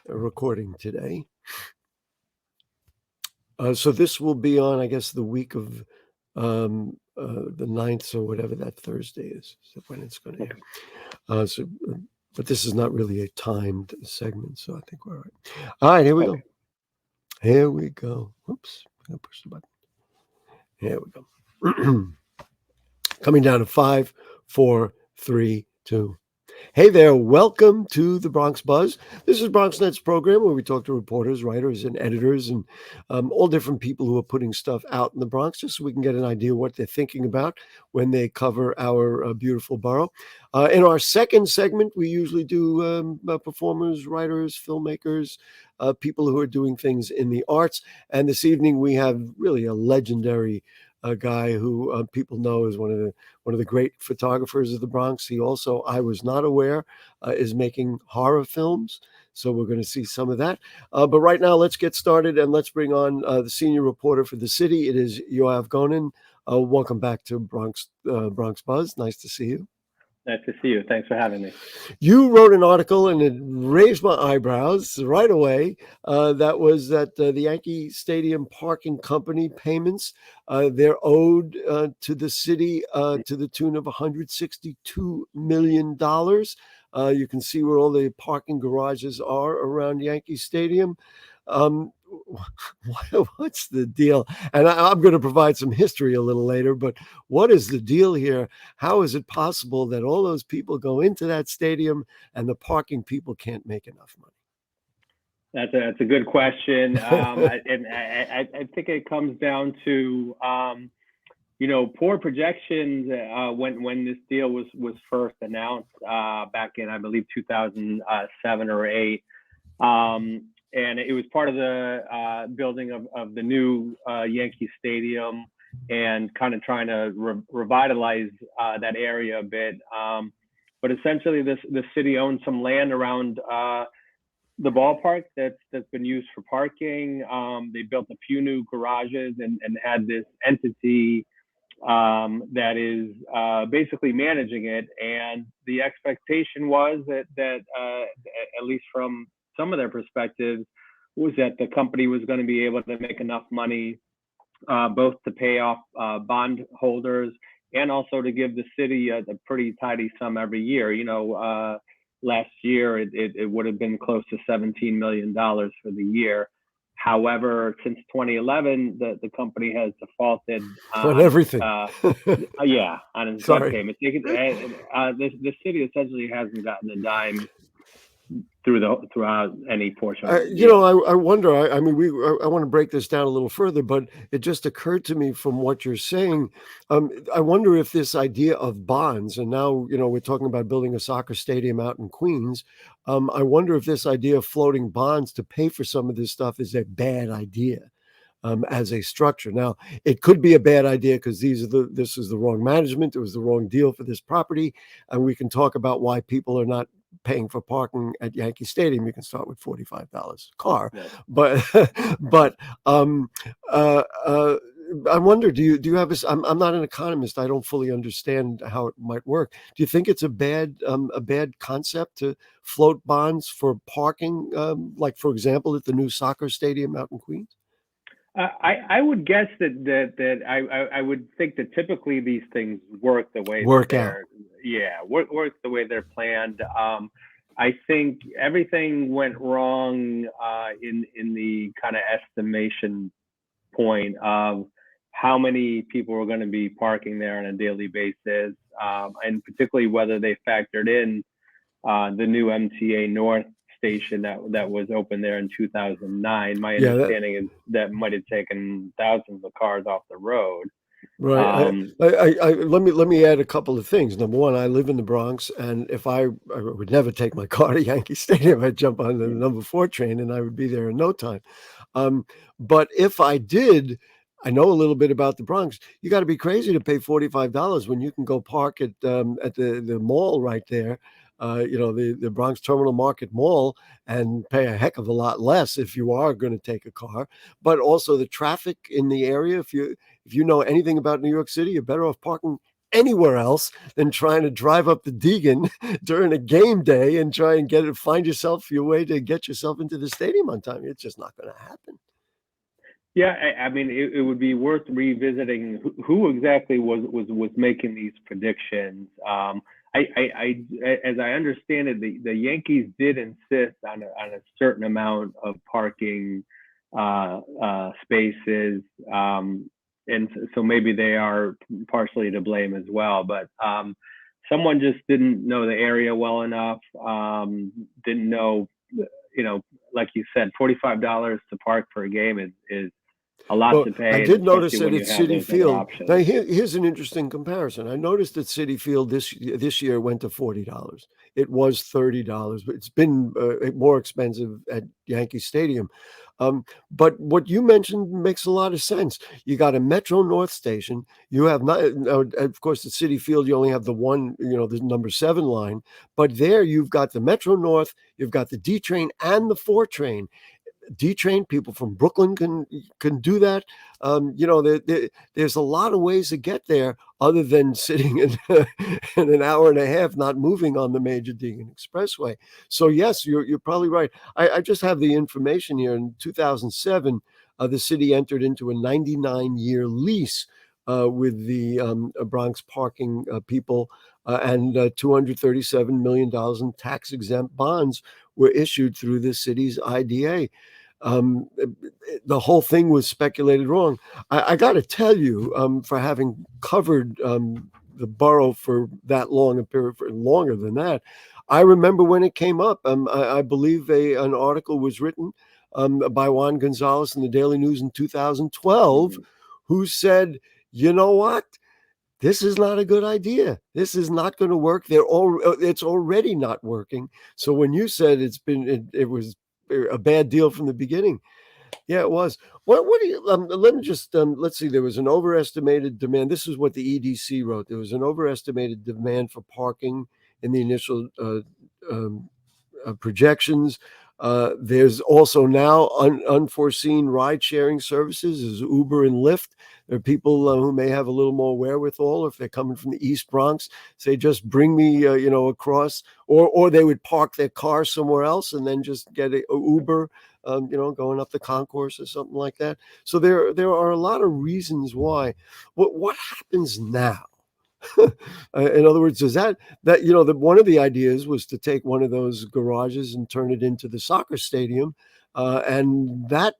recording today. So this will be on, I guess, the week of the 9th or whatever that Thursday is when it's going to air. But this is not really a timed segment, so I think we're all right. All right, here we go. Here we go. Oops, I'm going to push the button. Here we go. Coming down to 5, 4, 3, 2. Hey there, welcome to the Bronx Buzz. This is BronxNet's program where we talk to reporters, writers, and editors, and all different people who are putting stuff out in the Bronx, just so we can get an idea what they're thinking about when they cover our beautiful borough. In our second segment, we usually do performers, writers, filmmakers, people who are doing things in the arts. And this evening, we have really a legendary guy who people know is one of the great photographers of the Bronx. He also, I was not aware, is making horror films. So we're going to see some of that. But right now, let's get started and let's bring on the senior reporter for the city. It is Yoav Gonen. Welcome back to Bronx Buzz. Nice to see you. Nice to see you. Thanks for having me. You wrote an article and it raised my eyebrows right away. That was that the Yankee Stadium parking company payments, they're owed to the city to the tune of $162 million. You can see where all the parking garages are around Yankee Stadium. What's the deal? And I'm going to provide some history a little later, but what is the deal here? How is it possible that all those people go into that stadium and the parking people can't make enough money? That's a good question. I think it comes down to, poor projections when this deal was first announced back in, I believe, 2007 or 8. And it was part of the building of the new Yankee Stadium and kind of trying to revitalize that area a bit. But essentially, the city owns some land around the ballpark that's been used for parking. They built a few new garages and had this entity that is basically managing it. And the expectation was that at least from some of their perspectives, was that the company was going to be able to make enough money both to pay off bond holders and also to give the city a pretty tidy sum every year. Last year it would have been close to $17 million for the year. However, since 2011, the company has defaulted on everything. On its debt payment. The city essentially hasn't gotten a dime throughout any portion. I wonder. I want to break this down a little further, but it just occurred to me from what you're saying. I wonder if this idea of bonds, and now we're talking about building a soccer stadium out in Queens. I wonder if this idea of floating bonds to pay for some of this stuff is a bad idea. As a structure. Now, it could be a bad idea because this is the wrong management. It was the wrong deal for this property, and we can talk about why people are not paying for parking at Yankee Stadium. You can start with $45 a car, but I wonder, do you have this? I'm not an economist. I don't fully understand how it might work. Do you think it's a bad concept to float bonds for parking, like for example at the new soccer stadium out in Queens? I would guess that I would think that typically these things work the way work the way they're planned. I think everything went wrong in the kind of estimation point of how many people were going to be parking there on a daily basis, and particularly whether they factored in the new MTA North station that was open there in 2009. My understanding is that might have taken thousands of cars off the road. Right. Let me add a couple of things. Number one, I live in the Bronx, and if I would never take my car to Yankee Stadium, I'd jump on the number 4 train and I would be there in no time. But if I did, I know a little bit about the Bronx. You got to be crazy to pay $45 when you can go park at the mall right there. The Bronx Terminal Market Mall, and pay a heck of a lot less if you are going to take a car. But also the traffic in the area. If you know anything about New York City, you're better off parking anywhere else than trying to drive up the Deegan during a game day and try and find yourself your way to get yourself into the stadium on time. It's just not going to happen. Yeah, I mean, it would be worth revisiting who exactly was making these predictions. As I understand it, the Yankees did insist on a certain amount of parking spaces, and so maybe they are partially to blame as well. But someone just didn't know the area well enough, didn't know, like you said, $45 to park for a game is a lot Well, to I pay, and did notice especially that when at you have City those other Field. Now, options. here's an interesting comparison. I noticed that City Field this year went to $40. It was $30, but it's been more expensive at Yankee Stadium. But what you mentioned makes a lot of sense. You got a Metro North station. You have not, of course, at City Field. You only have the one, the number 7 line. But there, you've got the Metro North. You've got the D train and the 4 train. D train people from Brooklyn can do that. There's a lot of ways to get there other than sitting in an hour and a half, not moving on the major Deegan Expressway. So yes, you're probably right. I just have the information here. In 2007, the city entered into a 99-year lease with the Bronx parking people, and $237 million in tax exempt bonds were issued through the city's IDA. Um, the whole thing was speculated wrong. I got to tell you, for having covered the borough for that long a period, for longer than that, I remember when it came up. I believe an article was written by Juan Gonzalez in the Daily News in 2012, Mm-hmm. who said, "You know what? This is not a good idea. This is not going to work. It's already not working." So when you said it was a bad deal from the beginning, yeah, it was. What do you? Let me just let's see. There was an overestimated demand. This is what the EDC wrote. There was an overestimated demand for parking in the initial um, projections. There's also now unforeseen ride sharing services as Uber and Lyft. There are people who may have a little more wherewithal if they're coming from the East Bronx. Say, just bring me, across, or they would park their car somewhere else and then just get a Uber, going up the concourse or something like that. So there are a lot of reasons why. What happens now? In other words, does one of the ideas was to take one of those garages and turn it into the soccer stadium, and that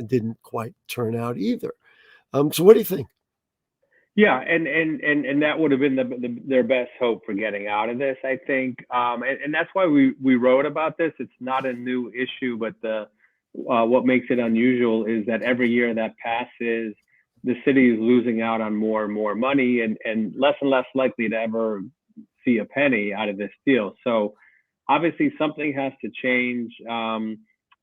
didn't quite turn out either. So what do you think? Yeah, and that would have been their best hope for getting out of this, I think, and that's why we wrote about this. It's not a new issue, but the what makes it unusual is that every year that passes, the city is losing out on more and more money, and less likely to ever see a penny out of this deal. So obviously something has to change.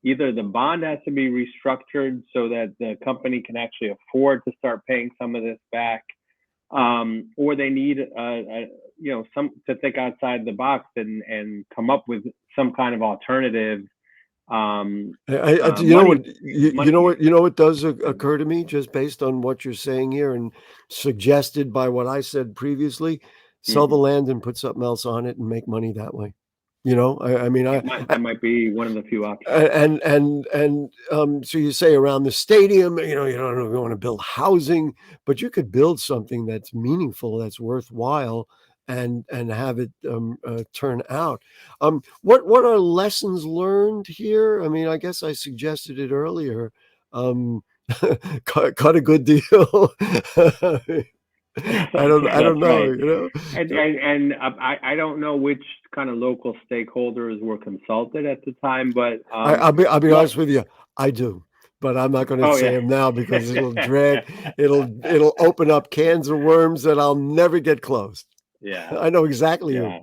Either the bond has to be restructured so that the company can actually afford to start paying some of this back, or they need some to think outside the box and come up with some kind of alternative You know money what money. what does occur to me just based on what you're saying here and suggested by what I said previously. Sell the Mm-hmm. land and put something else on it and make money that way. I mean, That might be one of the few options. and so you say around the stadium, you don't want to build housing, but you could build something that's meaningful, that's worthwhile, and have it turn out. What are lessons learned here? I mean, I guess I suggested it earlier. Um, cut a good deal. I don't That's know. right. And I don't know which kind of local stakeholders were consulted at the time, but I'll be what? honest with you. I do, but I'm not going to Oh say yeah, them now because it'll drag. It'll open up cans of worms that I'll never get closed. yeah, I know exactly who. yeah.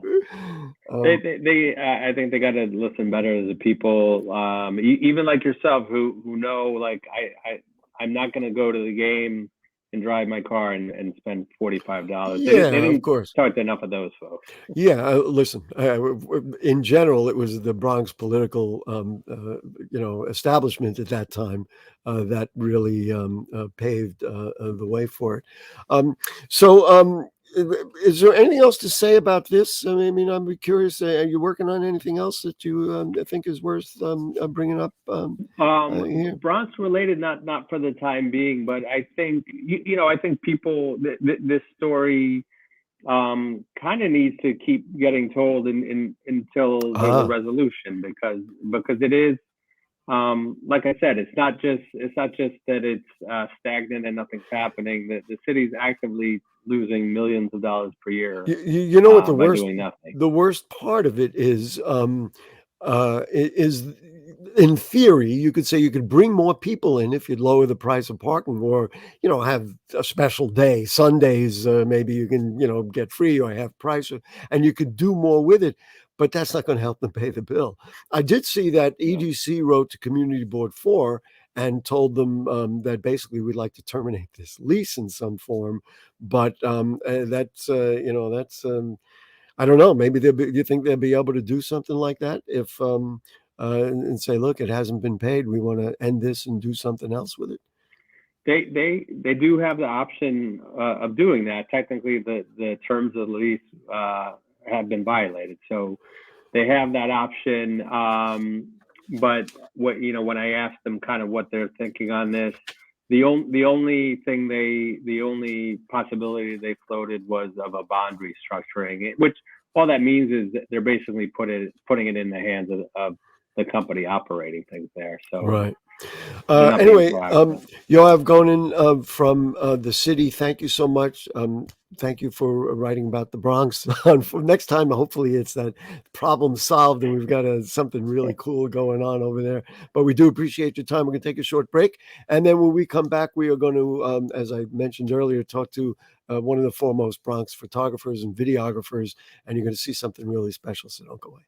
Um, I think they got to listen better to the people, even like yourself, who know, like I'm not going to go to the game and drive my car and spend $45. They yeah, of didn't course. talk to enough of those folks. Yeah, listen. In general, it was the Bronx political, establishment at that time that really paved the way for it. So Is there anything else to say about this? I mean, I'm curious. Are you working on anything else that you think is worth bringing up here? Bronx related, not for the time being, but I think I think people this story kind of needs to keep getting told until there's a Ah, resolution, because it is, like I said, it's not just that it's stagnant and nothing's happening. The city's actively losing millions of dollars per year you know what by doing nothing. the worst part of it is in theory you could say you could bring more people in if you'd lower the price of parking, or have a special day Sundays, maybe you can get free or half price, and you could do more with it, but that's not going to help them pay the bill. I did see that No. EDC wrote to Community Board 4 and told them that basically we'd like to terminate this lease in some form, but that's I don't know. Maybe you think they'll be able to do something like that if and say, look, it hasn't been paid. We want to end this and do something else with it. They do have the option of doing that. Technically, the terms of the lease have been violated, so they have that option. But when I asked them kind of what they're thinking on this, the only possibility they floated was of a bond restructuring, which all that means is that they're basically putting it in the hands of the company operating things there. So Right. they're not being Anyway, proactive. Yoav Gonen from the city, thank you so much. Thank you for writing about the Bronx. For next time, hopefully it's that problem solved and we've got something really cool going on over there. But we do appreciate your time. We're going to take a short break. And then when we come back, we are going to, as I mentioned earlier, talk to one of the foremost Bronx photographers and videographers. And you're going to see something really special. So don't go away.